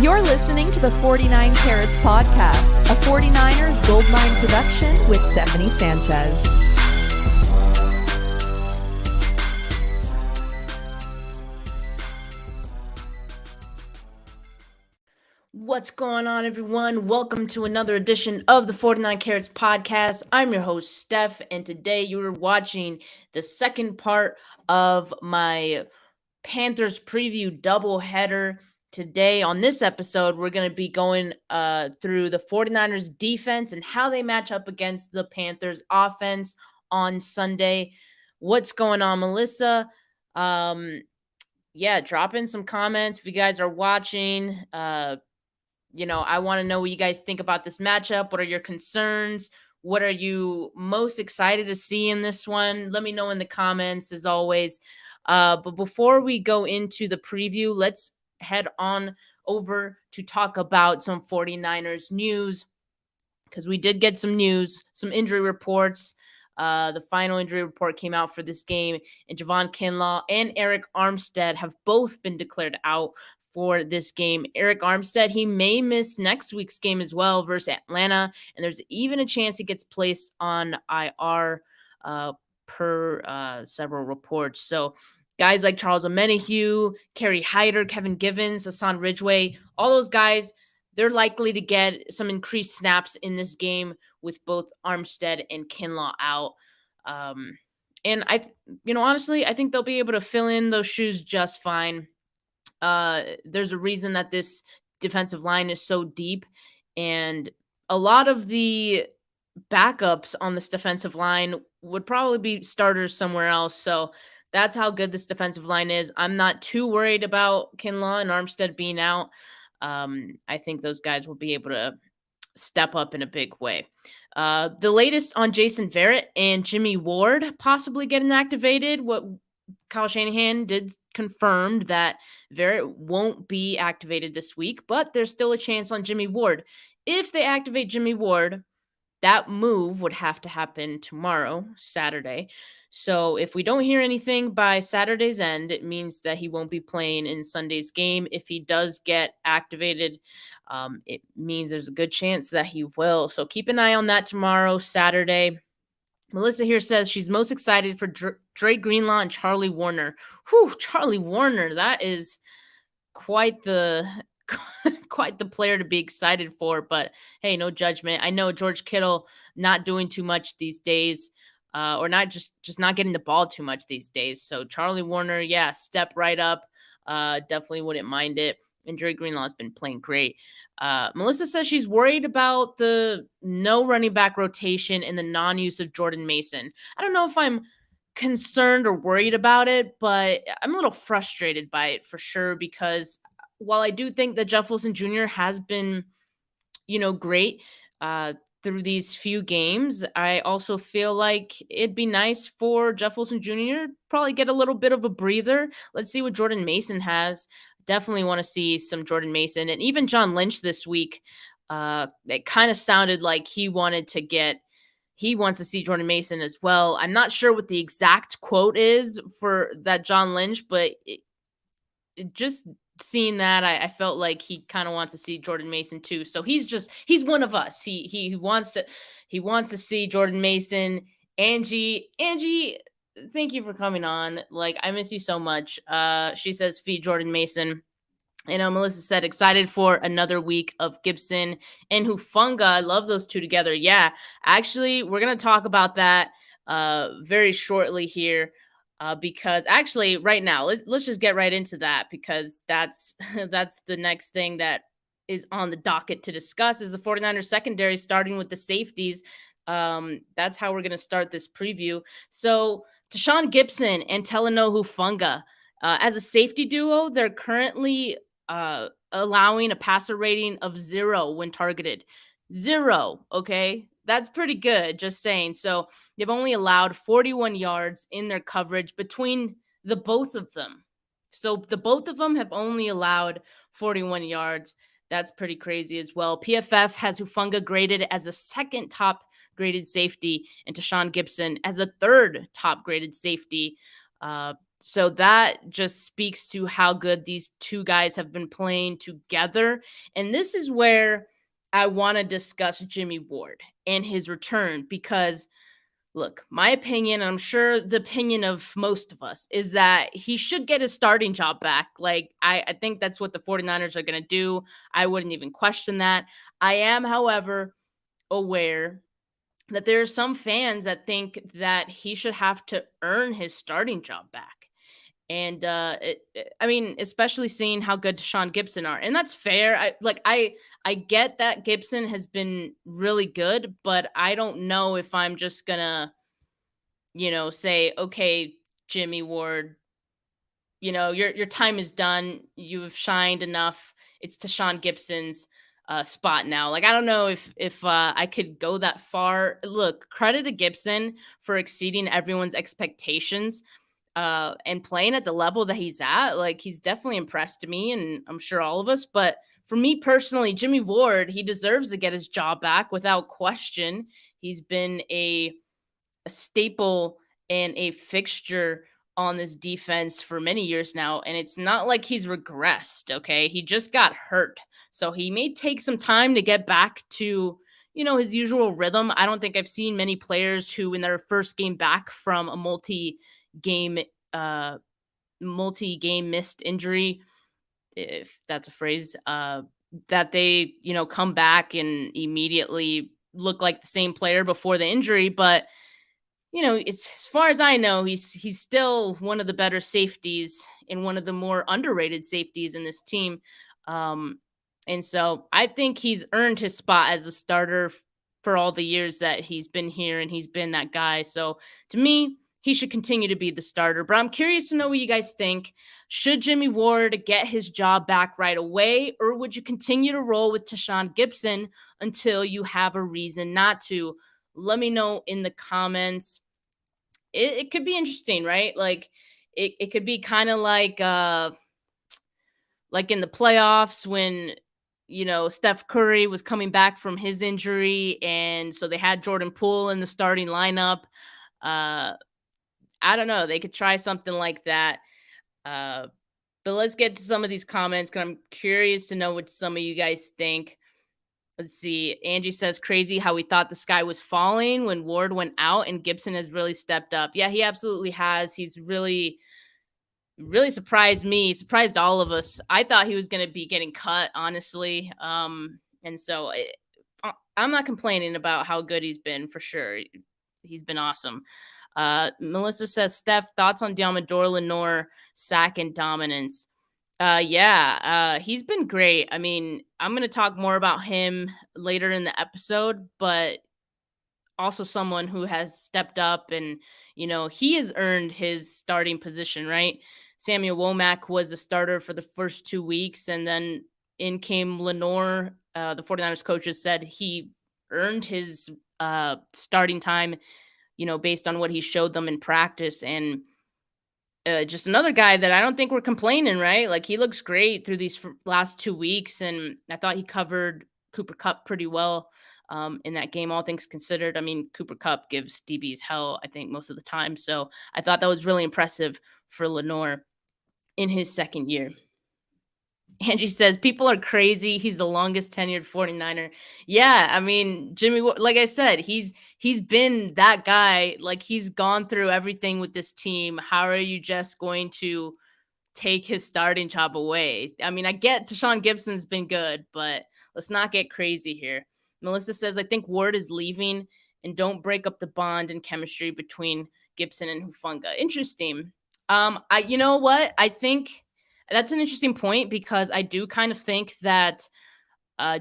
You're listening to the 49 Carats Podcast, a 49ers Goldmine production with Stephanie Sanchez. What's going on, everyone? Welcome to another edition of the 49 Carats Podcast. I'm your host, Steph, and today you are watching the second part of my Panthers preview doubleheader. Today, on this episode, we're going to be going through the 49ers defense and how they match up against the Panthers offense on Sunday. What's going on, Melissa? Drop in some comments if you guys are watching. I want to know what you guys think about this matchup. What are your concerns? What are you most excited to see in this one? Let me know in the comments, as always. But before we go into the preview, let's head on over to talk about some 49ers news, because we did get some news, some injury reports. The final injury report came out for this game, and Javon, Kinlaw, and Eric Armstead have both been declared out for this game. Eric Armstead, he may miss next week's game as well versus Atlanta, and there's even a chance he gets placed on IR per several reports. So guys like Charles Omenihu, Kerry Hyder, Kevin Givens, Hassan Ridgeway, all those guys, they're likely to get some increased snaps in this game with both Armstead and Kinlaw out. And honestly, I think they'll be able to fill in those shoes just fine. There's a reason that this defensive line is so deep, and a lot of the backups on this defensive line would probably be starters somewhere else. So that's how good this defensive line is. I'm not too worried about Kinlaw and Armstead being out. I think those guys will be able to step up in a big way. The latest on Jason Verrett and Jimmy Ward possibly getting activated. What Kyle Shanahan did confirm that Verrett won't be activated this week, but there's still a chance on Jimmy Ward. If they activate Jimmy Ward, that move would have to happen tomorrow, Saturday. So if we don't hear anything by Saturday's end, it means that he won't be playing in Sunday's game. If he does get activated, it means there's a good chance that he will. So keep an eye on that tomorrow, Saturday. Melissa here says she's most excited for Dre Greenlawn and Charlie Warner. Whew, Charlie Warner, that is quite the player to be excited for. But hey, no judgment. I know George Kittle not doing too much these days, or not just not getting the ball too much these days. So Charlie Warner, yeah, step right up. Definitely wouldn't mind it. And Dre Greenlaw has been playing great. Melissa says she's worried about the no running back rotation and the non-use of Jordan Mason. I don't know if I'm concerned or worried about it, but I'm a little frustrated by it for sure, because while I do think that Jeff Wilson Jr. has been, great through these few games, I also feel like it'd be nice for Jeff Wilson Jr. probably get a little bit of a breather. Let's see what Jordan Mason has. Definitely want to see some Jordan Mason. And even John Lynch this week, it kind of sounded like he wants to see Jordan Mason as well. I'm not sure what the exact quote is for that John Lynch, but just seeing that, I felt like he kind of wants to see Jordan Mason too. So he's one of us. He wants to see Jordan Mason. Angie, thank you for coming on. Like, I miss you so much. She says, feed Jordan Mason. And Melissa said, excited for another week of Gibson and Hufanga. I love those two together. Yeah, actually, we're going to talk about that very shortly here. Because actually right now, let's just get right into that, because that's the next thing that is on the docket to discuss is the 49ers secondary, starting with the safeties. That's how we're going to start this preview. So Tashaun Gibson and Talanoa Hufanga, as a safety duo, they're currently allowing a passer rating of 0 when targeted. 0, okay? That's pretty good, just saying. So they've only allowed 41 yards in their coverage between the both of them. So the both of them have only allowed 41 yards. That's pretty crazy as well. PFF has Hufanga graded as a second top graded safety and Tashaun Gibson as a third top graded safety. So that just speaks to how good these two guys have been playing together. And this is where I want to discuss Jimmy Ward and his return because look, my opinion, I'm sure the opinion of most of us, is that he should get his starting job back. Like, I think that's what the 49ers are going to do. I wouldn't even question that. I am, however, aware that there are some fans that think that he should have to earn his starting job back. And I mean, especially seeing how good Deshaun Gibson are, and that's fair. I get that Gibson has been really good, but I don't know if I'm just gonna, say, okay, Jimmy Ward, your time is done. You have shined enough. It's Deshaun Gibson's spot now. Like, I don't know if I could go that far. Look, credit to Gibson for exceeding everyone's expectations and playing at the level that he's at. Like, he's definitely impressed me, and I'm sure all of us. But for me personally, Jimmy Ward, he deserves to get his job back without question. He's been a staple and a fixture on this defense for many years now, and it's not like he's regressed. Okay, he just got hurt, so he may take some time to get back to his usual rhythm. I don't think I've seen many players who, in their first game back from a multi-game missed injury, if that's a phrase, that they come back and immediately look like the same player before the injury. But it's, as far as I know, he's still one of the better safeties and one of the more underrated safeties in this team. And so I think he's earned his spot as a starter for all the years that he's been here, and he's been that guy. So to me, he should continue to be the starter. But I'm curious to know what you guys think. Should Jimmy Ward get his job back right away, or would you continue to roll with Deshaun Gibson until you have a reason not to? Let me know in the comments. It could be interesting, right? Like, it could be kind of like in the playoffs when Steph Curry was coming back from his injury, and so they had Jordan Poole in the starting lineup. I don't know. They could try something like that. But let's get to some of these comments because I'm curious to know what some of you guys think. Let's see. Angie says, crazy how we thought the sky was falling when Ward went out, and Gibson has really stepped up. Yeah, he absolutely has. He's really, really surprised me, surprised all of us. I thought he was going to be getting cut, honestly. And so I'm not complaining about how good he's been, for sure. He's been awesome. Melissa says, Steph, thoughts on Deommodore Lenoir sack and dominance? He's been great. I mean, I'm going to talk more about him later in the episode, but also someone who has stepped up and, he has earned his starting position, right? Samuel Womack was the starter for the first 2 weeks, and then in came Lenoir. The 49ers coaches said he earned his starting time, based on what he showed them in practice. And just another guy that I don't think we're complaining, right? Like, he looks great through these last 2 weeks, and I thought he covered Cooper Kupp pretty well in that game, all things considered. I mean, Cooper Kupp gives DBs hell, I think, most of the time. So I thought that was really impressive for Lenoir in his second year. Angie says, people are crazy. He's the longest tenured 49er. Yeah, I mean, Jimmy, like I said, he's been that guy. Like, he's gone through everything with this team. How are you just going to take his starting job away? I mean, I get Deshaun Gibson's been good, but let's not get crazy here. Melissa says, I think Ward is leaving, and don't break up the bond and chemistry between Gibson and Hufanga. Interesting. You know what? I think that's an interesting point, because I do kind of think that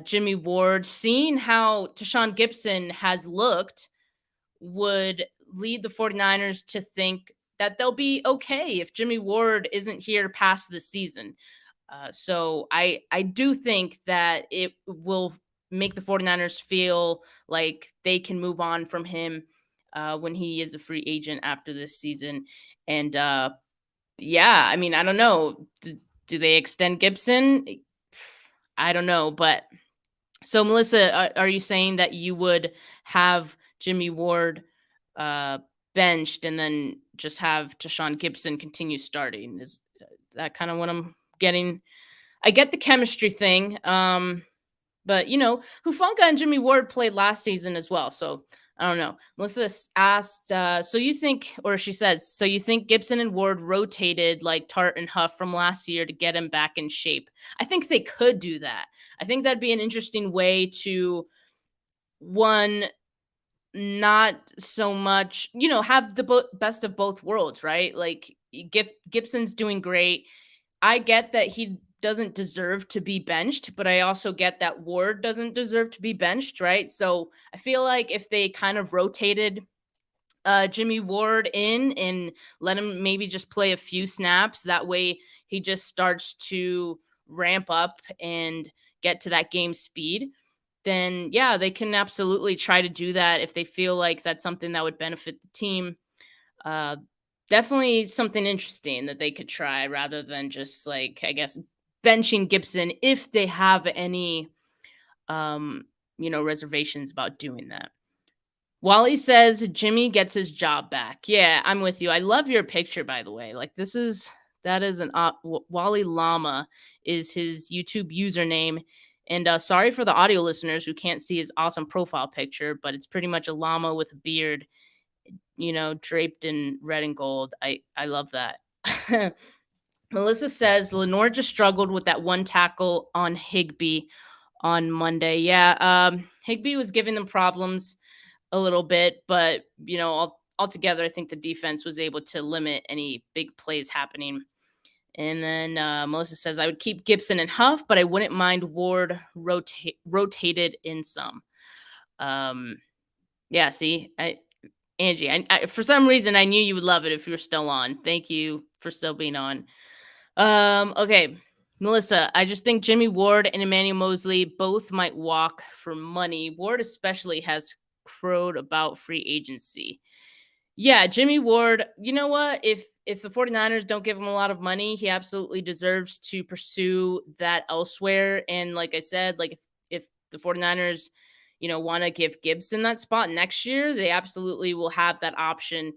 Jimmy Ward, seeing how Deshaun Gibson has looked, would lead the 49ers to think that they'll be okay if Jimmy Ward isn't here past the season. So I do think that it will make the 49ers feel like they can move on from him when he is a free agent after this season. And I mean, I don't know. Do they extend Gibson? I don't know. But so, Melissa, are you saying that you would have Jimmy Ward benched and then just have Tashawn Gibson continue starting. Is that kind of what I'm getting? I get the chemistry thing. But, Hufanga and Jimmy Ward played last season as well. So I don't know. Melissa asked, she says, so you think Gibson and Ward rotated like Tart and Huff from last year to get him back in shape? I think they could do that. I think that'd be an interesting way to, one, not so much, have the best of both worlds, right? Like Gibson's doing great. I get that he doesn't deserve to be benched, but I also get that Ward doesn't deserve to be benched, right? So I feel like if they kind of rotated Jimmy Ward in and let him maybe just play a few snaps, that way he just starts to ramp up and get to that game speed, then yeah, they can absolutely try to do that if they feel like that's something that would benefit the team. Definitely something interesting that they could try rather than just like, I guess, benching Gibson if they have any, reservations about doing that. Wally says Jimmy gets his job back. Yeah, I'm with you. I love your picture, by the way. Like that is an Wally Llama is his YouTube username. And sorry for the audio listeners who can't see his awesome profile picture, but it's pretty much a llama with a beard, draped in red and gold. I love that. Melissa says Lenore just struggled with that one tackle on Higbee on Monday. Yeah, Higbee was giving them problems a little bit, but altogether, I think the defense was able to limit any big plays happening. And then Melissa says I would keep Gibson and Huff, but I wouldn't mind Ward rotated in some. Yeah, see, Angie, I for some reason I knew you would love it if you were still on. Thank you for still being on. Okay, Melissa, I just think Jimmy Ward and Emmanuel Moseley both might walk for money. Ward especially has crowed about free agency. Yeah, Jimmy Ward, you know what? If the 49ers don't give him a lot of money, he absolutely deserves to pursue that elsewhere. And like I said, like if the 49ers, want to give Gibson that spot next year, they absolutely will have that option.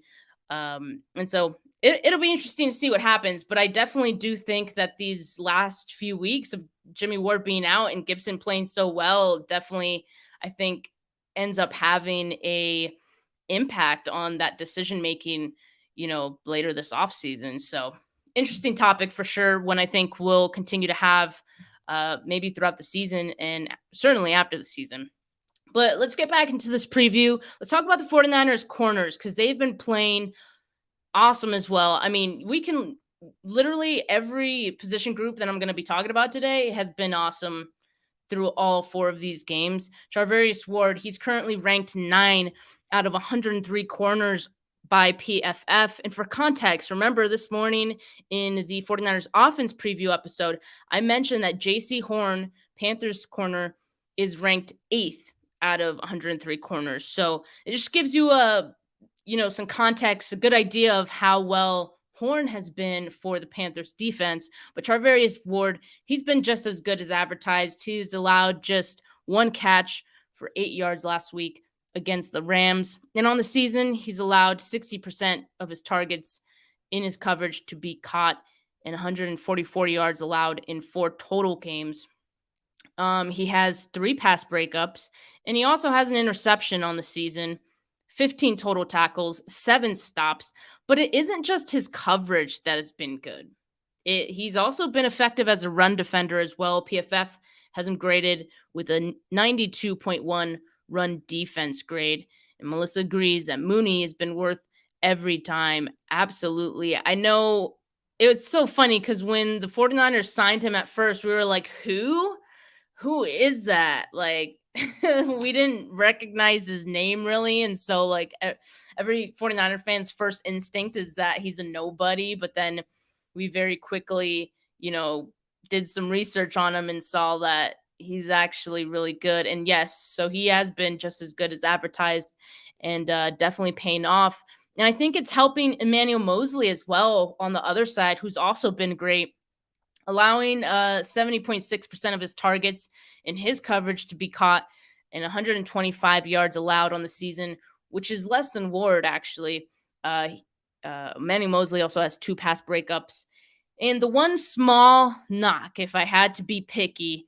And so it'll be interesting to see what happens. But I definitely do think that these last few weeks of Jimmy Ward being out and Gibson playing so well, definitely, I think, ends up having a impact on that decision making, later this offseason. So interesting topic for sure. One I think we'll continue to have maybe throughout the season and certainly after the season. But let's get back into this preview. Let's talk about the 49ers corners because they've been playing awesome as well. I mean, we can literally every position group that I'm going to be talking about today has been awesome through all four of these games. Charvarius Ward, he's currently ranked 9 out of 103 corners by PFF. And for context, remember this morning in the 49ers offense preview episode, I mentioned that JC Horn, Panthers corner, is ranked 8th out of 103 corners. So it just gives you some context, a good idea of how well Horn has been for the Panthers defense. But Charvarius Ward, he's been just as good as advertised. He's allowed just 1 catch for 8 yards last week against the Rams. And on the season, he's allowed 60% of his targets in his coverage to be caught and 144 yards allowed in 4 total games. He has 3 pass breakups, and he also has an interception on the season, 15 total tackles, 7 stops. But it isn't just his coverage that has been good. He's also been effective as a run defender as well. PFF has him graded with a 92.1 run defense grade. And Melissa agrees that Mooney has been worth every time. Absolutely. I know it's so funny because when the 49ers signed him at first, we were like, who is that? Like, we didn't recognize his name really. And so like every 49er fan's first instinct is that he's a nobody. But then we very quickly, did some research on him and saw that he's actually really good. And yes, so he has been just as good as advertised and definitely paying off. And I think it's helping Emmanuel Moseley as well on the other side, who's also been great, allowing 70.6% of his targets in his coverage to be caught and 125 yards allowed on the season, which is less than Ward, actually. Manny Mosley also has 2 pass breakups. And the one small knock, if I had to be picky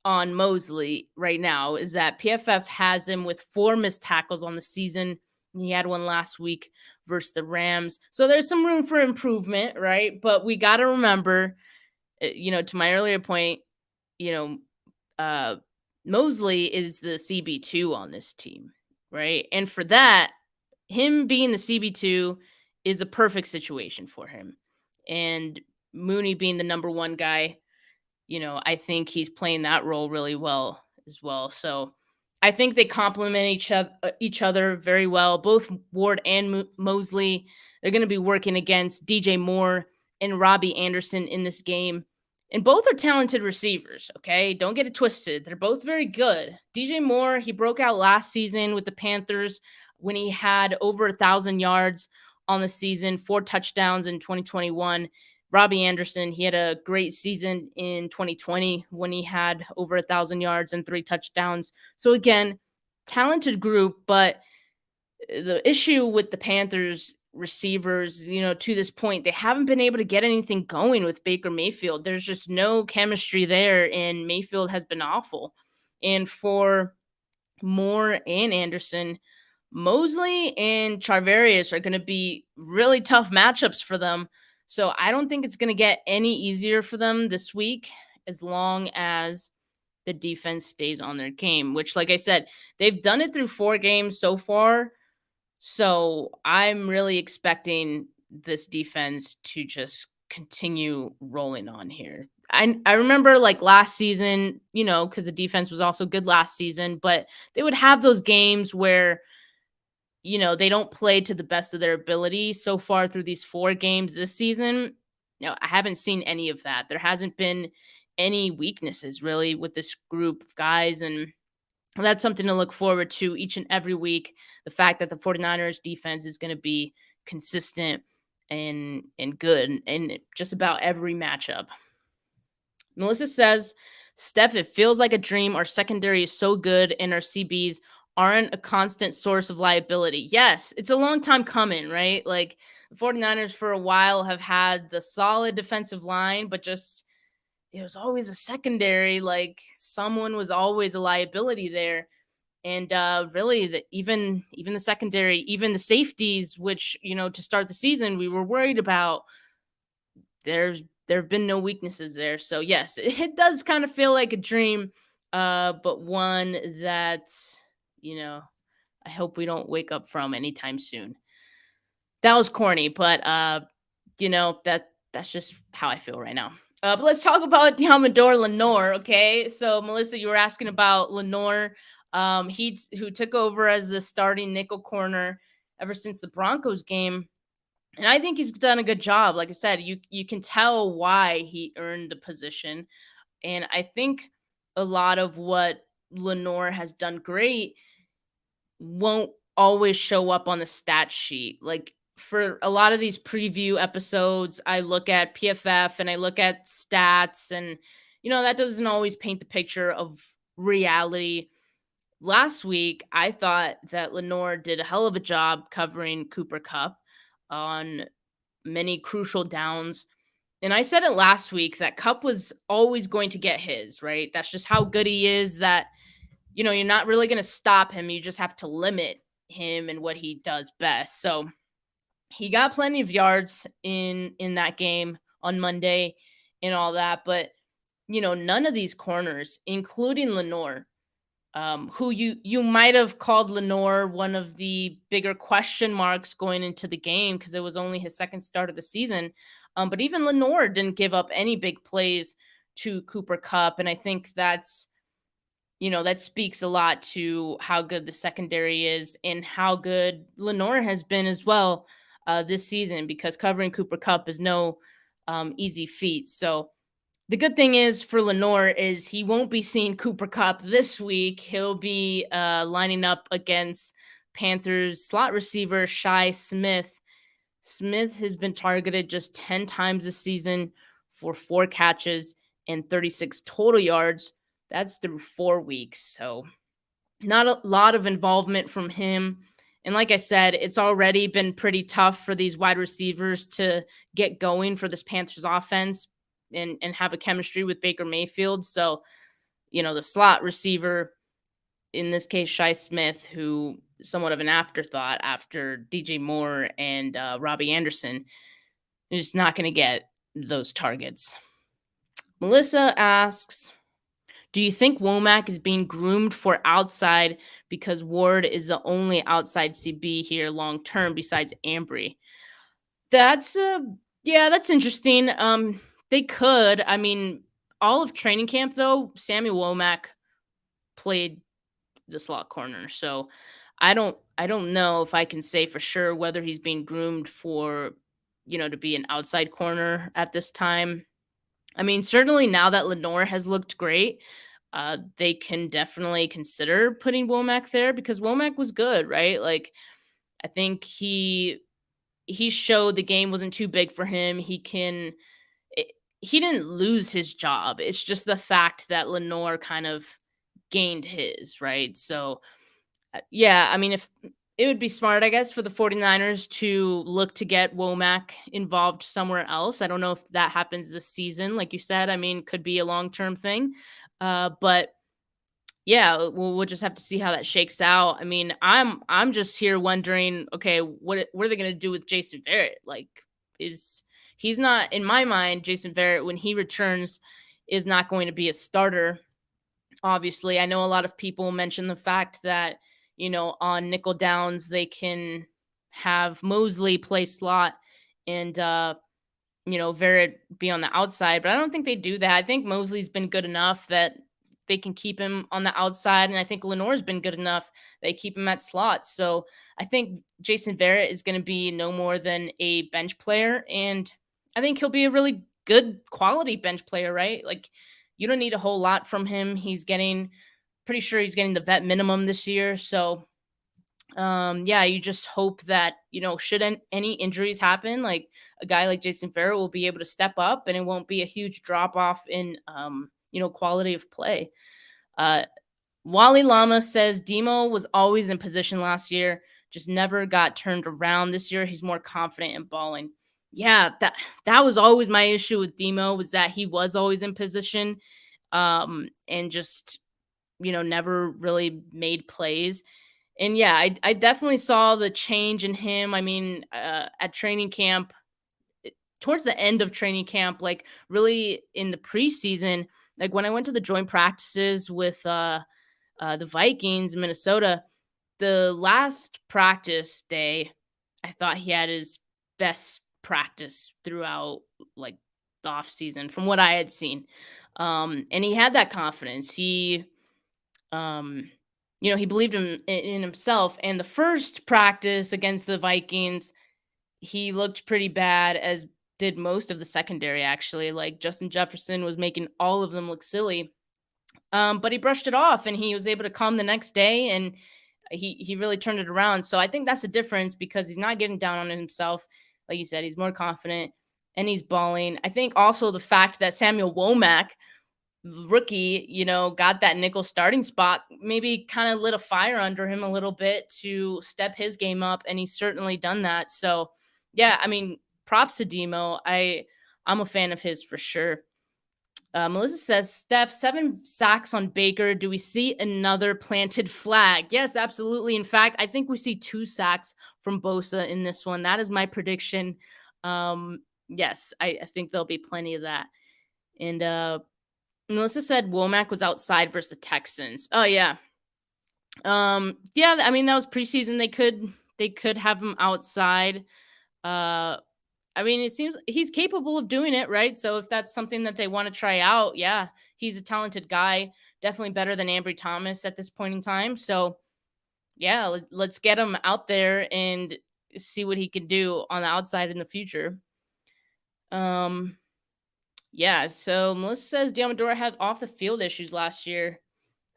on Mosley right now, is that PFF has him with 4 missed tackles on the season. He had one last week versus the Rams. So there's some room for improvement, right? But we got to remember, to my earlier point, Mosley is the CB2 on this team, right? And for that, him being the CB2 is a perfect situation for him. And Mooney being the number 1 guy, I think he's playing that role really well as well. So I think they complement each other very well. Both Ward and Mosley, they're going to be working against DJ Moore and Robbie Anderson in this game. And both are talented receivers, okay? Don't get it twisted. They're both very good. DJ Moore, he broke out last season with the Panthers when he had over 1,000 yards on the season, 4 touchdowns in 2021. Robbie Anderson, he had a great season in 2020 when he had over 1,000 yards and 3 touchdowns. So again, talented group, but the issue with the Panthers receivers, to this point, they haven't been able to get anything going with Baker Mayfield. There's just no chemistry there, and Mayfield has been awful. And for Moore and Anderson, Mosley and Charvarius are going to be really tough matchups for them. So I don't think it's going to get any easier for them this week as long as the defense stays on their game, which, like I said, they've done it through 4 games so far. So I'm really expecting this defense to just continue rolling on here. I remember like last season, because the defense was also good last season, but they would have those games where they don't play to the best of their ability. So far through these 4 games this season, I haven't seen any of that. There hasn't been any weaknesses really with this group of guys, and that's something to look forward to each and every week. The fact that the 49ers defense is going to be consistent and good in just about every matchup. Melissa says, Steph, it feels like a dream. Our secondary is so good and our CBs aren't a constant source of liability. Yes, it's a long time coming, right? Like the 49ers for a while have had the solid defensive line, but just it was always a secondary. Like someone was always a liability there. And really, even the secondary, even the safeties, which, to start the season, we were worried about, there have been no weaknesses there. So, yes, it does kind of feel like a dream, but one that, I hope we don't wake up from anytime soon. That was corny, but, that's just how I feel right now. But let's talk about Deommodore Lenoir, okay? So, Melissa, you were asking about Lenoir. Who took over as the starting nickel corner ever since the Broncos game. And I think he's done a good job. Like I said, you can tell why he earned the position. And I think a lot of what Lenoir has done great won't always show up on the stat sheet. Like for a lot of these preview episodes, I look at PFF and I look at stats, and that doesn't always paint the picture of reality. Last week, I thought that Lenoir did a hell of a job covering Cooper Kupp on many crucial downs. And I said it last week that Kupp was always going to get his, right? That's just how good he is, that, you're not really going to stop him. You just have to limit him and what he does best. So he got plenty of yards in that game on Monday and all that. But, none of these corners, including Lenoir, who you might have called Lenoir one of the bigger question marks going into the game because it was only his second start of the season. But even Lenoir didn't give up any big plays to Cooper Kupp. And I think that's, that speaks a lot to how good the secondary is and how good Lenoir has been as well this season, because covering Cooper Kupp is no easy feat. So the good thing is for Lenoir is he won't be seeing Cooper Kupp this week. He'll be lining up against Panthers slot receiver Shi Smith. Smith has been targeted just 10 times this season for 4 catches and 36 total yards. That's through 4 weeks. So not a lot of involvement from him. And like I said, it's already been pretty tough for these wide receivers to get going for this Panthers offense and have a chemistry with Baker Mayfield. So, the slot receiver, in this case, Shi Smith, who is somewhat of an afterthought after DJ Moore and Robbie Anderson, is just not going to get those targets. Melissa asks, do you think Womack is being groomed for outside because Ward is the only outside CB here long term besides Ambry? That's interesting. They could. I mean, all of training camp though, Samuel Womack played the slot corner. So I don't know if I can say for sure whether he's being groomed for, to be an outside corner at this time. I mean, certainly now that Lenore has looked great, they can definitely consider putting Womack there because Womack was good, right? Like, I think he showed the game wasn't too big for him. He didn't lose his job. It's just the fact that Lenore kind of gained his, right? So, yeah, I mean, if it would be smart, I guess, for the 49ers to look to get Womack involved somewhere else. I don't know if that happens this season. Like you said, I mean, could be a long-term thing. But yeah, we'll just have to see how that shakes out. I mean, I'm just here wondering, okay, what are they going to do with Jason Verrett? Like, he's not, in my mind, Jason Verrett, when he returns, is not going to be a starter. Obviously, I know a lot of people mention the fact that, on nickel downs, they can have Mosley play slot and, Verrett be on the outside, but I don't think they do that. I think Mosley's been good enough that they can keep him on the outside, and I think Lenore's been good enough they keep him at slot. So I think Jason Verrett is going to be no more than a bench player, and I think he'll be a really good quality bench player, right? Like, you don't need a whole lot from him. Pretty sure he's getting the vet minimum this year. So, yeah, you just hope that, should any injuries happen, like a guy like Jason Verrett will be able to step up and it won't be a huge drop off in, quality of play. Wally Lama says Demo was always in position last year, just never got turned around. This year, he's more confident in balling. Yeah, that was always my issue with Demo, was that he was always in position, and just, never really made plays. And yeah, I definitely saw the change in him. I mean, at training camp, towards the end of training camp, like really in the preseason, like when I went to the joint practices with the Vikings in Minnesota, the last practice day, I thought he had his best practice throughout like the off season from what I had seen. And he had that confidence. He believed in himself. And the first practice against the Vikings, he looked pretty bad, as did most of the secondary, actually. Like, Justin Jefferson was making all of them look silly. But he brushed it off, and he was able to come the next day, and he really turned it around. So I think that's the difference, because he's not getting down on himself. Like you said, he's more confident, and he's balling. I think also the fact that Samuel Womack, rookie, got that nickel starting spot, maybe kind of lit a fire under him a little bit to step his game up, and he's certainly done that. So, yeah, I mean, props to Demo. I'm a fan of his for sure. Melissa says, Steph, 7 sacks on Baker. Do we see another planted flag? Yes, absolutely. In fact, I think we see 2 sacks from Bosa in this one. That is my prediction. Yes, I think there'll be plenty of that. And Melissa said Womack was outside versus the Texans. Oh, yeah. Yeah, I mean, that was preseason. They could have him outside. I mean, it seems he's capable of doing it, right? So if that's something that they want to try out, yeah, he's a talented guy, definitely better than Ambry Thomas at this point in time. So, yeah, let's get him out there and see what he can do on the outside in the future. Yeah, so Melissa says Diamadora had off the field issues last year.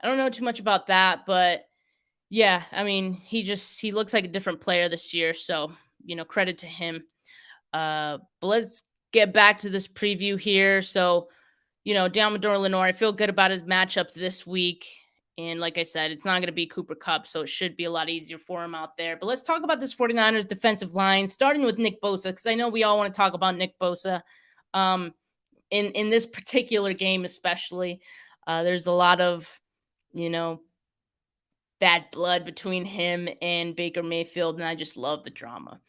I don't know too much about that, but yeah, I mean, he looks like a different player this year. So, credit to him. But let's get back to this preview here. So, Diamador Lenore, I feel good about his matchup this week. And like I said, it's not going to be Cooper Kupp, so it should be a lot easier for him out there. But let's talk about this 49ers defensive line, starting with Nick Bosa, because I know we all want to talk about Nick Bosa. In this particular game especially, there's a lot of, bad blood between him and Baker Mayfield, and I just love the drama.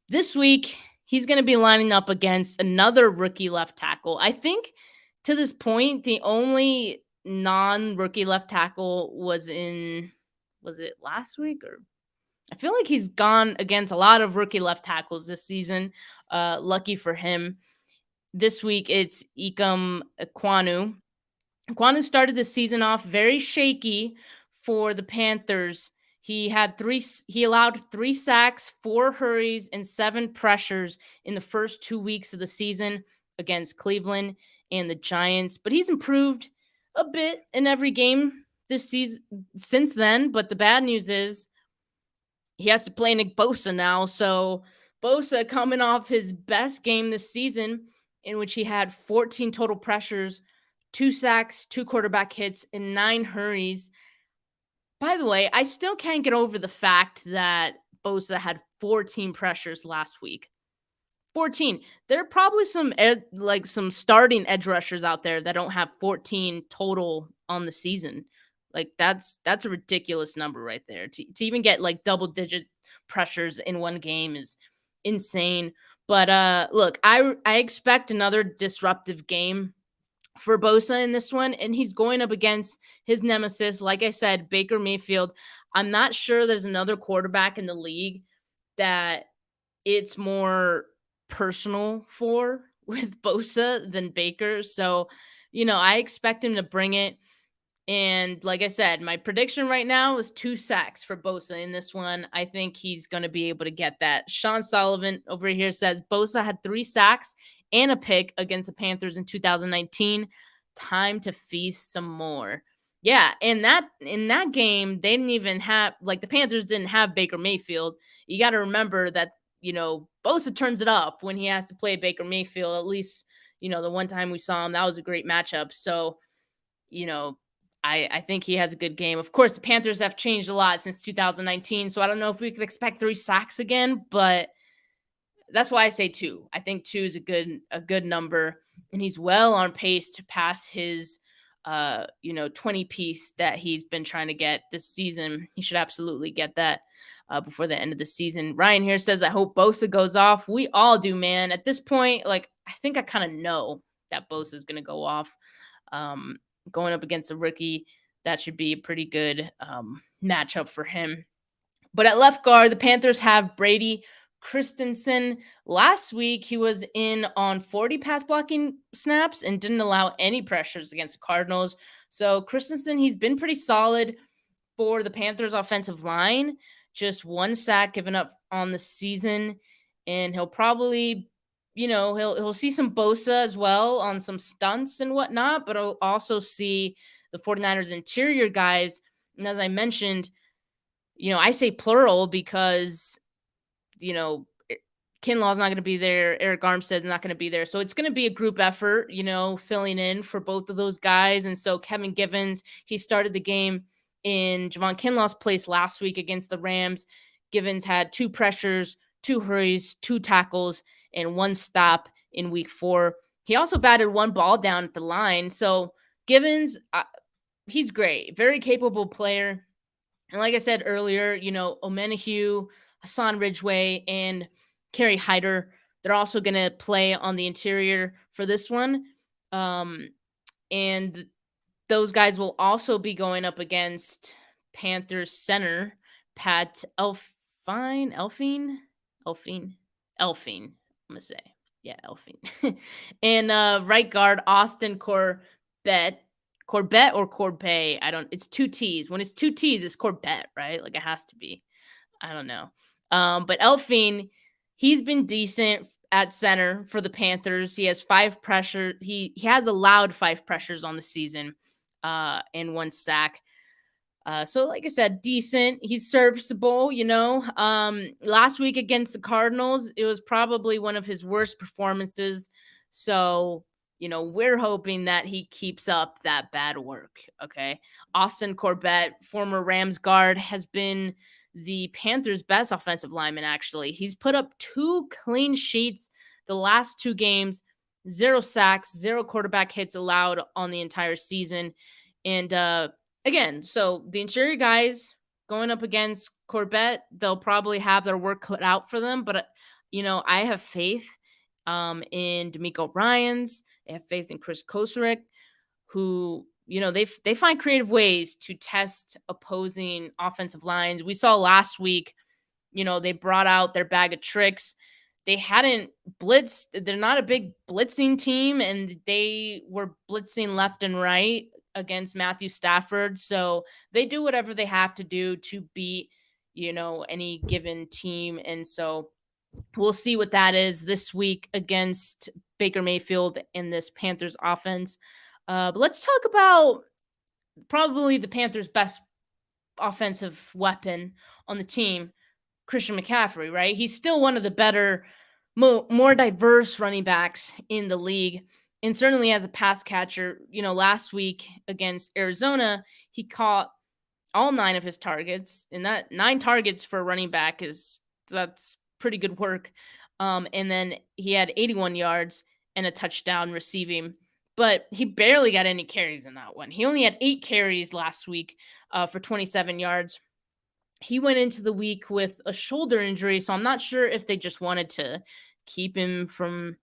This week, he's going to be lining up against another rookie left tackle. I think to this point, the only non-rookie left tackle was it last week? Or I feel like he's gone against a lot of rookie left tackles this season. Lucky for him. This week, it's Ikem Ekwonu. Ekwonu started the season off very shaky for the Panthers. He allowed 3 sacks, 4 hurries, and 7 pressures in the first 2 weeks of the season against Cleveland and the Giants. But he's improved a bit in every game this season since then. But the bad news is he has to play Nick Bosa now. So Bosa coming off his best game this season, in which he had 14 total pressures, 2 sacks, 2 quarterback hits, and 9 hurries. By the way, I still can't get over the fact that Bosa had 14 pressures last week. 14. There are probably some starting edge rushers out there that don't have 14 total on the season. Like that's a ridiculous number right there. To even get like double-digit pressures in one game is insane. But look, I expect another disruptive game for Bosa in this one, and he's going up against his nemesis, like I said, Baker Mayfield. I'm not sure there's another quarterback in the league that it's more personal for with Bosa than Baker. So, I expect him to bring it. And like I said, my prediction right now is 2 sacks for Bosa in this one. I think he's going to be able to get that. Sean Sullivan over here says Bosa had 3 sacks and a pick against the Panthers in 2019. Time to feast some more. Yeah, and in that game, they didn't even have, the Panthers didn't have Baker Mayfield. You got to remember that, Bosa turns it up when he has to play Baker Mayfield. At least, the one time we saw him, that was a great matchup. So, I think he has a good game. Of course, the Panthers have changed a lot since 2019, so I don't know if we could expect 3 sacks again, but that's why I say 2. I think 2 is a good number, and he's well on pace to pass his 20 piece that he's been trying to get this season. He should absolutely get that before the end of the season. Ryan here says, I hope Bosa goes off. We all do, man. At this point, I think I kind of know that Bosa is going to go off. Going up against a rookie, that should be a pretty good matchup for him. But at left guard, the Panthers have Brady Christensen. Last week, he was in on 40 pass blocking snaps and didn't allow any pressures against the Cardinals. So Christensen, he's been pretty solid for the Panthers offensive line. Just 1 sack given up on the season. And he'll probably, he'll see some Bosa as well on some stunts and whatnot, but he'll also see the 49ers interior guys. And as I mentioned, I say plural because, Kinlaw's not going to be there. Eric Armstead's not going to be there. So it's going to be a group effort, filling in for both of those guys. And so Kevin Givens, he started the game in Javon Kinlaw's place last week against the Rams. Givens had 2 pressures, 2 hurries, 2 tackles, and 1 stop in week 4. He also batted 1 ball down at the line. So Givens, he's great. Very capable player. And like I said earlier, Omenahue, Hassan Ridgeway, and Kerry Hyder, they're also going to play on the interior for this one. And those guys will also be going up against Panthers center, Pat Elfine, I'm going to say. Yeah, Elfine. And right guard, Austin Corbett or Corbett. It's 2 T's. When it's 2 T's, it's Corbett, right? It has to be. I don't know. But Elfine, he's been decent at center for the Panthers. He has 5 pressure. He has allowed 5 pressures on the season and 1 sack. So like I said, decent. He's serviceable, Last week against the Cardinals, it was probably one of his worst performances. So, we're hoping that he keeps up that bad work. Okay. Austin Corbett, former Rams guard, has been the Panthers' best offensive lineman, actually. He's put up 2 clean sheets the last 2 games, 0 sacks, 0 quarterback hits allowed on the entire season. And again, so the interior guys going up against Corbett, they'll probably have their work cut out for them. But, I have faith in D'Amico Ryans. I have faith in Chris Kosarek, who, they find creative ways to test opposing offensive lines. We saw last week, they brought out their bag of tricks. They hadn't blitzed. They're not a big blitzing team, and they were blitzing left and right against Matthew Stafford. So they do whatever they have to do to beat, any given team. And so we'll see what that is this week against Baker Mayfield and this Panthers offense. But let's talk about probably the Panthers' best offensive weapon on the team, Christian McCaffrey, right? He's still one of the better, more diverse running backs in the league. And certainly as a pass catcher, last week against Arizona, he caught all 9 of his targets. And that 9 targets for a running back that's pretty good work. And then he had 81 yards and a touchdown receiving, but he barely got any carries in that one. He only had 8 carries last week for 27 yards. He went into the week with a shoulder injury, so I'm not sure if they just wanted to keep him from,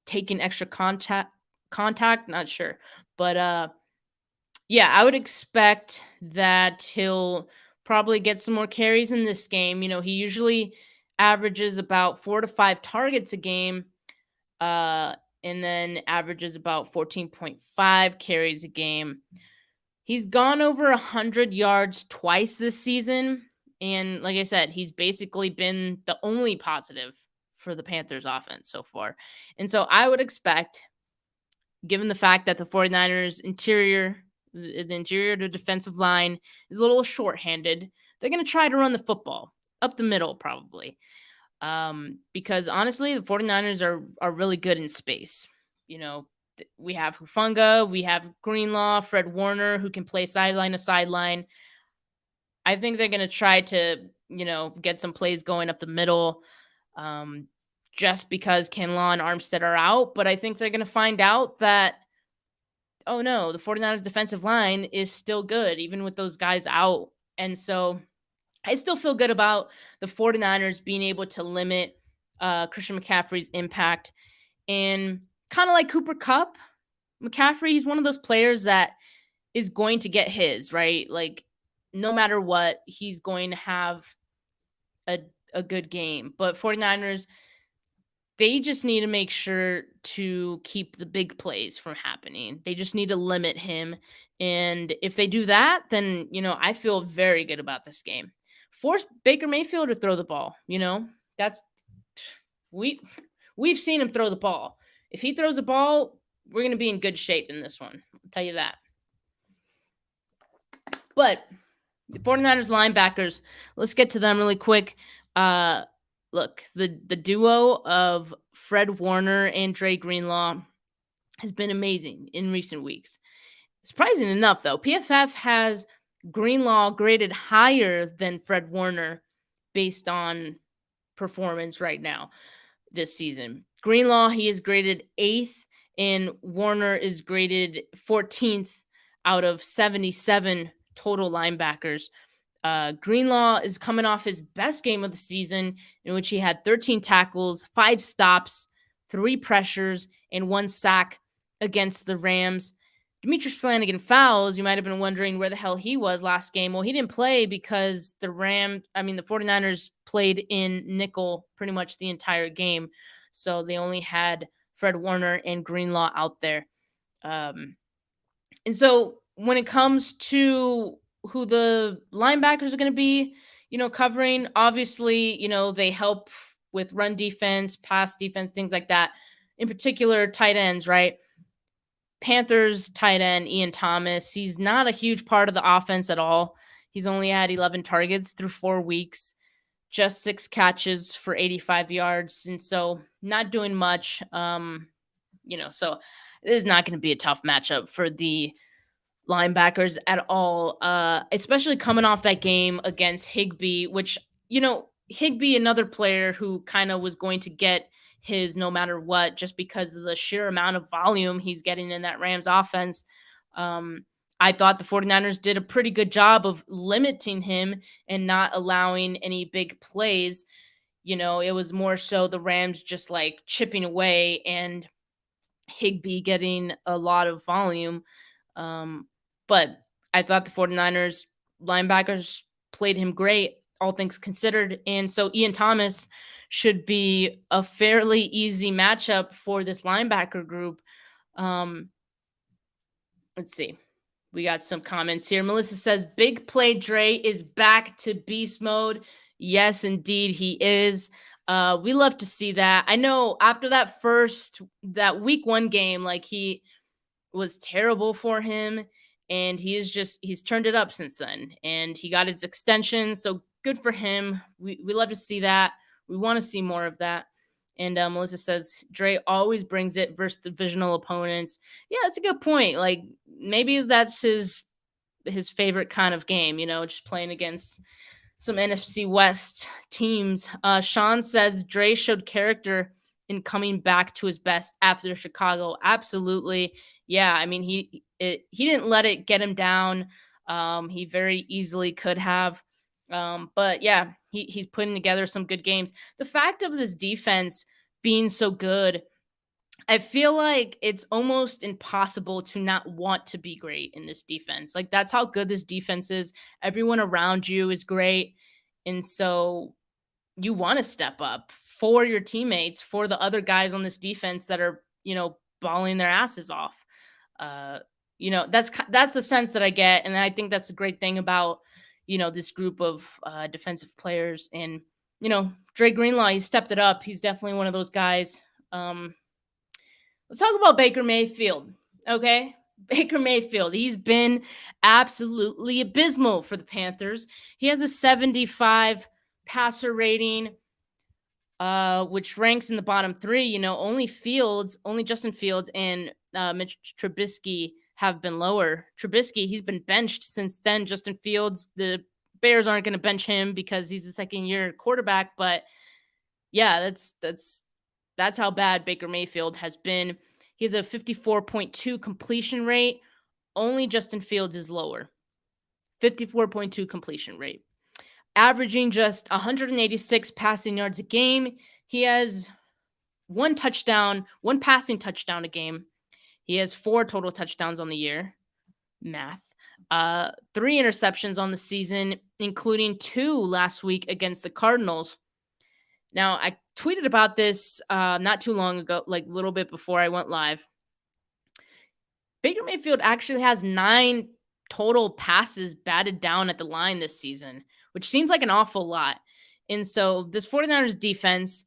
taking extra contact, not sure. But yeah, I would expect that he'll probably get some more carries in this game. He usually averages about 4 to 5 targets a game, and then averages about 14.5 carries a game. He's gone over 100 yards twice this season. And like I said, he's basically been the only positive for the Panthers offense so far. And so I would expect, given the fact that the 49ers the interior to defensive line is a little shorthanded, they're going to try to run the football up the middle probably. Because honestly, the 49ers are really good in space. We have Hufanga, we have Greenlaw, Fred Warner, who can play sideline to sideline. I think they're going to try to, get some plays going up the middle, just because Kinlaw and Armstead are out. But I think they're going to find out that, oh no, the 49ers defensive line is still good, even with those guys out. And so I still feel good about the 49ers being able to limit Christian McCaffrey's impact. And kind of like Cooper Kupp, McCaffrey, he's one of those players that is going to get his, right? Like, no matter what, he's going to have a good game. But 49ers, they just need to make sure to keep the big plays from happening. They just need to limit him. And if they do that, then, I feel very good about this game. Force Baker Mayfield to throw the ball, that's we've seen him throw the ball. If he throws the ball, we're going to be in good shape in this one. I'll tell you that. But the 49ers linebackers, let's get to them really quick. Look, the duo of Fred Warner and Dre Greenlaw has been amazing in recent weeks. Surprising enough, though, PFF has Greenlaw graded higher than Fred Warner based on performance right now this season. Greenlaw, he is graded 8th, and Warner is graded 14th out of 77 total linebackers. Greenlaw is coming off his best game of the season, in which he had 13 tackles, 5 stops, 3 pressures, and 1 sack against the Rams. Demetrius Flanagan fouls. You might have been wondering where the hell he was last game. Well, he didn't play because the 49ers played in nickel pretty much the entire game. So they only had Fred Warner and Greenlaw out there. And so when it comes to who the linebackers are going to be, covering, obviously, they help with run defense, pass defense, things like that. In particular, tight ends, right? Panthers tight end Ian Thomas, he's not a huge part of the offense at all. He's only had 11 targets through 4 weeks, just 6 catches for 85 yards. And so not doing much. So this is not going to be a tough matchup for the linebackers at all, especially coming off that game against Higbee, which, Higbee, another player who kind of was going to get his no matter what, just because of the sheer amount of volume he's getting in that Rams offense. I thought the 49ers did a pretty good job of limiting him and not allowing any big plays. It was more so the Rams just like chipping away and Higbee getting a lot of volume. But I thought the 49ers linebackers played him great, all things considered. And so Ian Thomas should be a fairly easy matchup for this linebacker group. Let's see. We got some comments here. Melissa says, Big Play Dre is back to beast mode. Yes, indeed, he is. We love to see that. I know after that week 1 game, like he was terrible for him, and he's turned it up since then, and he got his extension. So good for him. We love to see that. We want to see more of that. And Melissa says, Dre always brings it versus divisional opponents. Yeah, that's a good point. Like maybe that's his favorite kind of game, just playing against some NFC West teams. Sean says Dre showed character in coming back to his best after Chicago. Absolutely. Yeah, I mean, he didn't let it get him down. He very easily could have. But yeah, he's putting together some good games. The fact of this defense being so good, I feel like it's almost impossible to not want to be great in this defense. Like that's how good this defense is. Everyone around you is great. And so you want to step up for your teammates, for the other guys on this defense that are, balling their asses off. That's the sense that I get. And I think that's the great thing about, this group of defensive players. And, Dre Greenlaw, he stepped it up. He's definitely one of those guys. Let's talk about Baker Mayfield, okay? Baker Mayfield, he's been absolutely abysmal for the Panthers. He has a 75 passer rating, which ranks in the bottom 3. Only Justin Fields and Mitch Trubisky have been lower. Trubisky, he's been benched since then. Justin Fields, the Bears aren't going to bench him because he's a second-year quarterback. But yeah, that's how bad Baker Mayfield has been. He has a 54.2 completion rate. Only Justin Fields is lower. 54.2 completion rate. Averaging just 186 passing yards a game. He has one passing touchdown a game. He has 4 total touchdowns on the year. Math. 3 interceptions on the season, including 2 last week against the Cardinals. Now, I tweeted about this not too long ago, like a little bit before I went live. Baker Mayfield actually has 9 total passes batted down at the line this season, which seems like an awful lot. And so this 49ers defense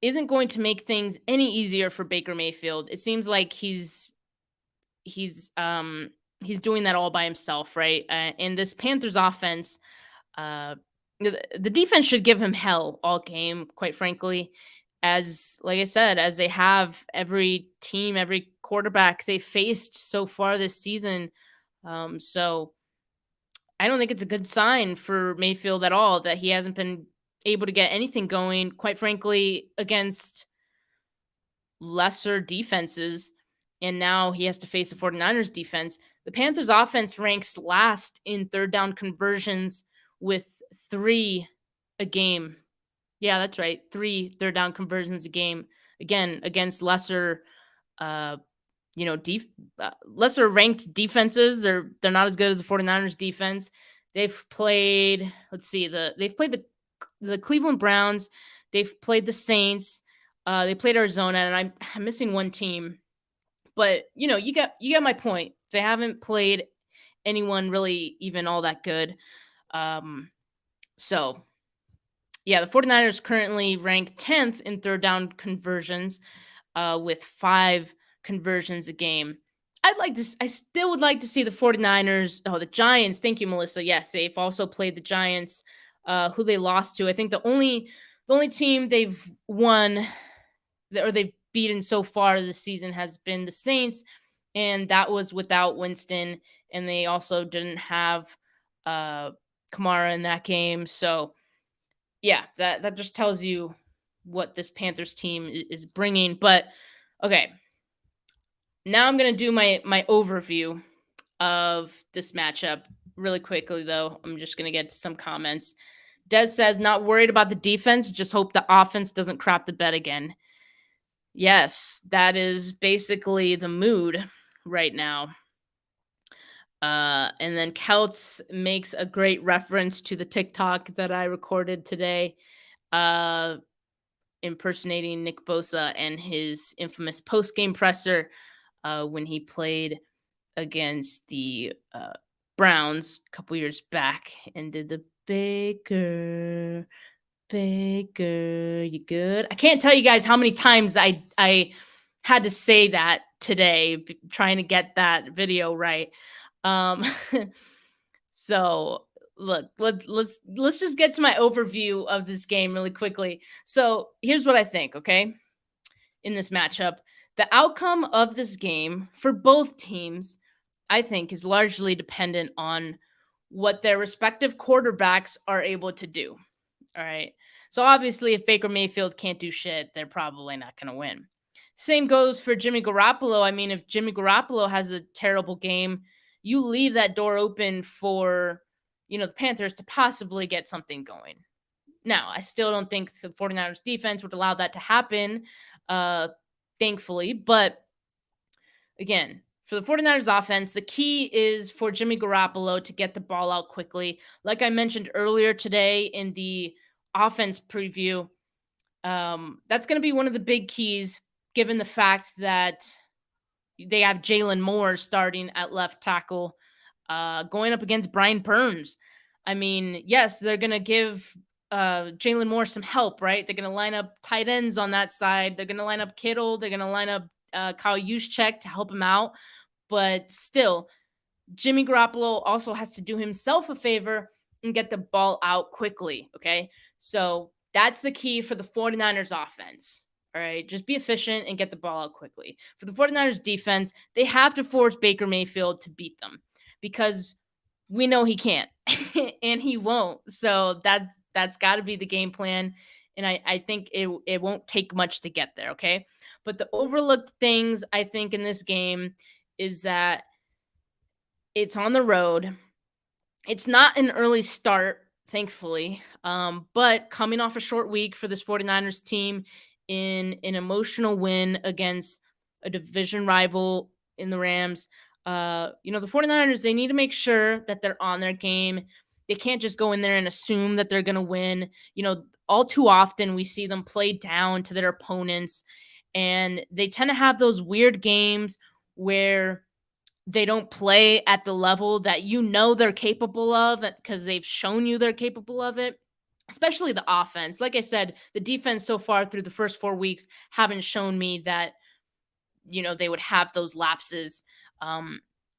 isn't going to make things any easier for Baker Mayfield. It seems like he's doing that all by himself, right? And this Panthers offense, the defense should give him hell all game, quite frankly. Like I said, as they have every team, every quarterback they faced so far this season. So I don't think it's a good sign for Mayfield at all that he hasn't been able to get anything going, quite frankly, against lesser defenses. And now he has to face the 49ers defense. The Panthers offense ranks last in third down conversions with 3 a game. Yeah, that's right. 3 third down conversions a game. Again, against lesser lesser ranked defenses. They're not as good as the 49ers defense. They've played, the Cleveland Browns. They've played the Saints. They played Arizona, and I'm missing one team. But, you get my point. They haven't played anyone really even all that good. So, yeah, the 49ers currently rank 10th in third down conversions with 5 conversions a game. I still would like to see the 49ers. Oh, the Giants. Thank you, Melissa. Yes, they've also played the Giants, who they lost to. I think the only team they've won, or they've beaten so far this season has been the Saints, and that was without Winston, and they also didn't have Kamara in that game. So, yeah, that just tells you what this Panthers team is bringing. But, okay, now I'm going to do my overview of this matchup really quickly, though. I'm just going to get to some comments. Des says, not worried about the defense, just hope the offense doesn't crap the bed again. Yes, that is basically the mood right now. And then Kelts makes a great reference to the TikTok that I recorded today, impersonating Nick Bosa and his infamous post-game presser when he played against the Browns a couple years back and did the Baker, you good? I can't tell you guys how many times I had to say that today, trying to get that video right. So look, let's just get to my overview of this game really quickly. So here's what I think, okay? In this matchup, the outcome of this game for both teams, I think, is largely dependent on what their respective quarterbacks are able to do. All right. So obviously, if Baker Mayfield can't do shit, they're probably not going to win. Same goes for Jimmy Garoppolo. I mean, if Jimmy Garoppolo has a terrible game, you leave that door open for, the Panthers to possibly get something going. Now, I still don't think the 49ers defense would allow that to happen, thankfully. But again, for the 49ers offense, the key is for Jimmy Garoppolo to get the ball out quickly. Like I mentioned earlier today in the offense preview, that's going to be one of the big keys, given the fact that they have Jalen Moore starting at left tackle, going up against Brian Burns. I mean, yes, they're going to give Jalen Moore some help, right? They're going to line up tight ends on that side. They're going to line up Kittle. They're going to line up Kyle Juszczyk to help him out. But still, Jimmy Garoppolo also has to do himself a favor and get the ball out quickly, okay? So that's the key for the 49ers offense, all right? Just be efficient and get the ball out quickly. For the 49ers defense, they have to force Baker Mayfield to beat them because we know he can't and he won't. So that's got to be the game plan. And I think it won't take much to get there, okay? But the overlooked things, I think, in this game is that it's on the road. It's not an early start, thankfully, but coming off a short week for this 49ers team in an emotional win against a division rival in the Rams, the 49ers, they need to make sure that they're on their game. They can't just go in there and assume that they're going to win. All too often we see them play down to their opponents, and they tend to have those weird games where they don't play at the level that they're capable of because they've shown you they're capable of it, especially the offense. Like I said, the defense so far through the first 4 weeks haven't shown me that, they would have those lapses,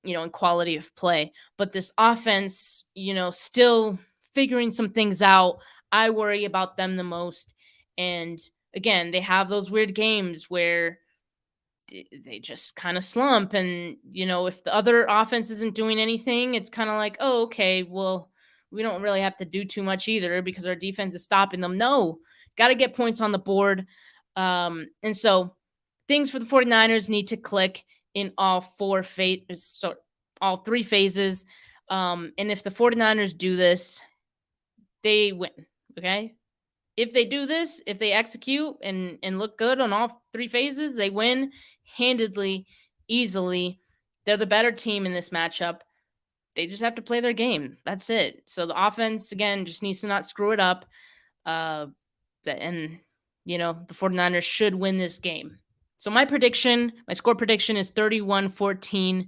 in quality of play. But this offense, still figuring some things out. I worry about them the most. And again, they have those weird games where they just kind of slump. And, if the other offense isn't doing anything, it's kind of like, oh, okay, well, we don't really have to do too much either because our defense is stopping them. No, got to get points on the board. And so things for the 49ers need to click in all three phases. And if the 49ers do this, they win. Okay. If they do this, if they execute and look good on all three phases, they win handedly, easily. They're the better team in this matchup. They just have to play their game. That's it. So the offense, again, just needs to not screw it up. And, the 49ers should win this game. So my score prediction is 31-14.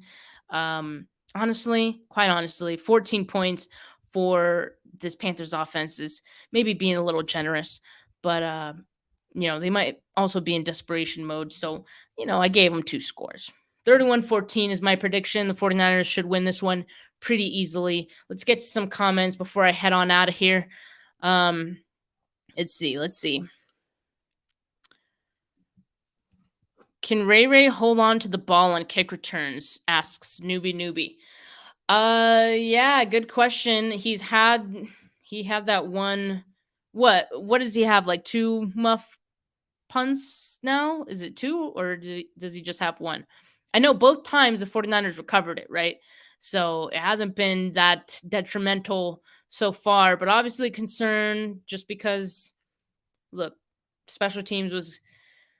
Quite honestly, 14 points for this Panthers offense is maybe being a little generous, but they might also be in desperation mode. So, I gave them 2 scores. 31-14 is my prediction. The 49ers should win this one pretty easily. Let's get to some comments before I head on out of here. Let's see. Can Ray hold on to the ball on kick returns? Asks newbie. Yeah, good question. He had that one. What does he have? Like 2 muff punts now? Is it 2 or does he just have 1? I know both times the 49ers recovered it, right? So it hasn't been that detrimental so far, but obviously concern just because, look, special teams was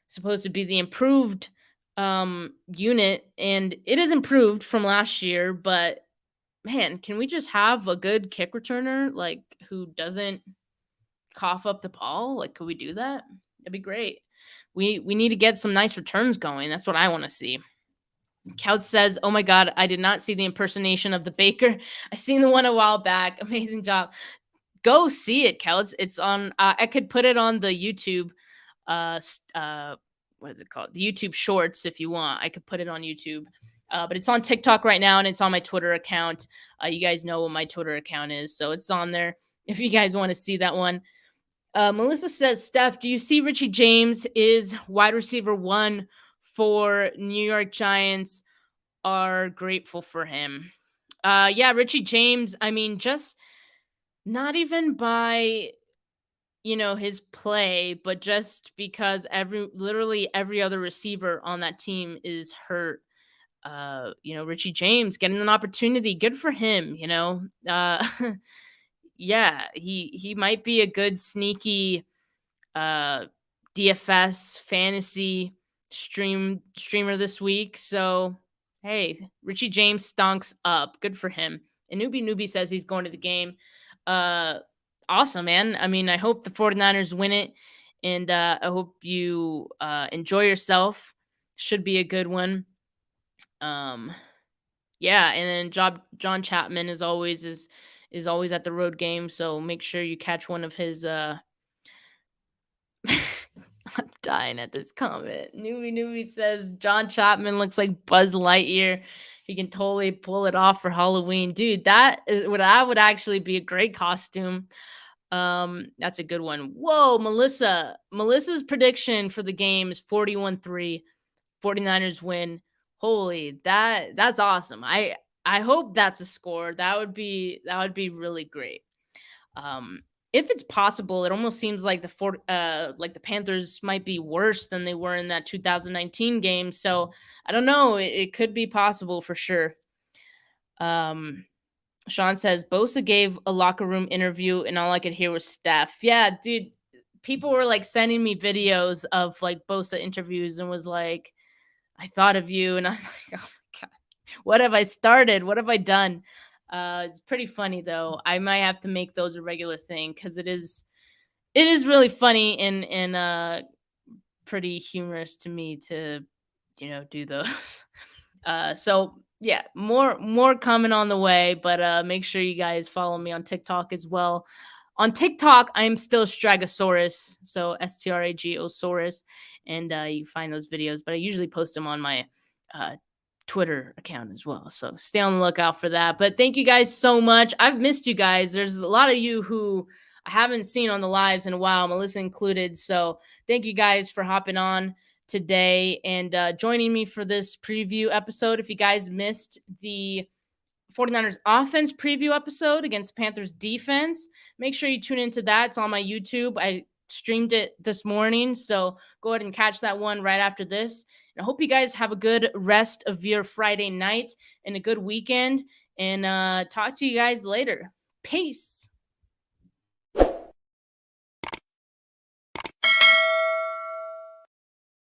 supposed to be the improved unit, and it is improved from last year, but man, can we just have a good kick returner like who doesn't cough up the ball? Like, could we do that? That'd be great. We need to get some nice returns going. That's what I want to see. Couch says, "Oh my God, I did not see the impersonation of the Baker. I seen the one a while back. Amazing job. Go see it, Couch. It's on. I could put it on the YouTube. What is it called? The YouTube Shorts. If you want, I could put it on YouTube. But it's on TikTok right now, and it's on my Twitter account. You guys know what my Twitter account is, so it's on there if you guys want to see that one." Melissa says, "Steph, do you see Richie James is wide receiver 1 for New York Giants? Are grateful for him." Yeah, Richie James, I mean, just not even by, his play, but just because literally every other receiver on that team is hurt. Richie James getting an opportunity, good for him, yeah, he might be a good sneaky DFS fantasy streamer this week. So hey, Richie James stonks up. Good for him. And newbie says he's going to the game. Awesome, man. I mean, I hope the 49ers win it, and I hope you enjoy yourself. Should be a good one. Yeah, and then John Chapman is always at the road game, so make sure you catch one of his I'm dying at this comment. Newbie says John Chapman looks like Buzz Lightyear. He can totally pull it off for Halloween. Dude, that would actually be a great costume. That's a good one. Whoa, Melissa's prediction for the game is 41-3. 49ers win. Holy, that's awesome. I hope that's a score. That would be really great. If it's possible, it almost seems like the Panthers might be worse than they were in that 2019 game. So I don't know. It could be possible for sure. Sean says Bosa gave a locker room interview, and all I could hear was Steph. Yeah, dude. People were like sending me videos of like Bosa interviews and was like, "I thought of you," and I'm like, "Oh my God, what have I started? What have I done?" It's pretty funny though. I might have to make those a regular thing because it is really funny and pretty humorous to me to do those. So yeah, more coming on the way, but make sure you guys follow me on TikTok as well. On TikTok, I'm still Stragosaurus, so STRAGOsaurus, and you can find those videos. But I usually post them on my Twitter account as well. So stay on the lookout for that. But thank you guys so much. I've missed you guys. There's a lot of you who I haven't seen on the lives in a while, Melissa included. So thank you guys for hopping on today and joining me for this preview episode. If you guys missed the 49ers offense preview episode against Panthers defense, make sure you tune into that. It's on my YouTube. I streamed it this morning. So go ahead and catch that one right after this. And I hope you guys have a good rest of your Friday night and a good weekend. And talk to you guys later. Peace.